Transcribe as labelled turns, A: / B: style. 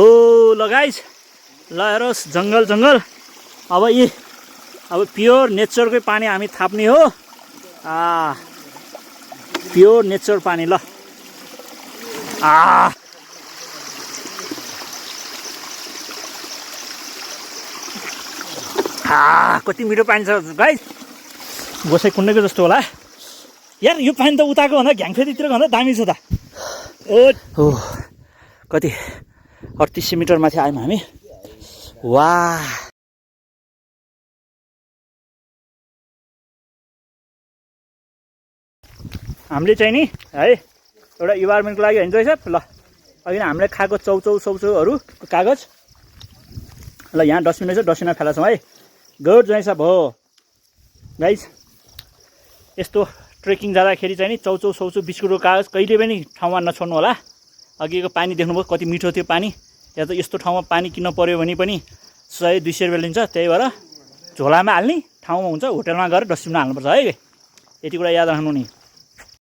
A: हो ल गाइस, ल हेरोस् जङ्गल जङ्गल। अब प्योर नेचरकै पानी हामी थाप्ने हो। प्योर नेचर पानी ल। कति मिठो पानी छ गाइस, गोसाइ कुण्डेको जस्तो होला यार। यो पानी त उताको भन्दा घ्याङफेदीतिरको भन्दा दामी छ त। ओ कति 3800 मिटर माथि आयौँ हामी। वाह, हामीले चाहिँ नि है एउटा इन्भाइरोमेन्टको लागि हुन्छ है ल। अघि हामीले खाएको चौचौहरू कागज ल, यहाँ डस्टबिन रहेछ, डस्टबिनमा फेलाछौँ है। गुड जय सब हो गाइस। यस्तो ट्रेकिङ जाँदाखेरि चाहिँ नि चौचौ बिस्कुटको कागज कहिले पनि ठाउँमा नछोड्नु होला। अघिको पानी देख्नुभयो कति मिठो थियो पानी। यहाँ त यस्तो ठाउँमा पानी किन्न पऱ्यो भने पनि 100-200 रुपियाँ लिन्छ। त्यही भएर झोलामा हाल्ने ठाउँमा हुन्छ, होटेलमा गएर डस्टबिनमा हाल्नुपर्छ है। यति कुरा याद राख्नु नि।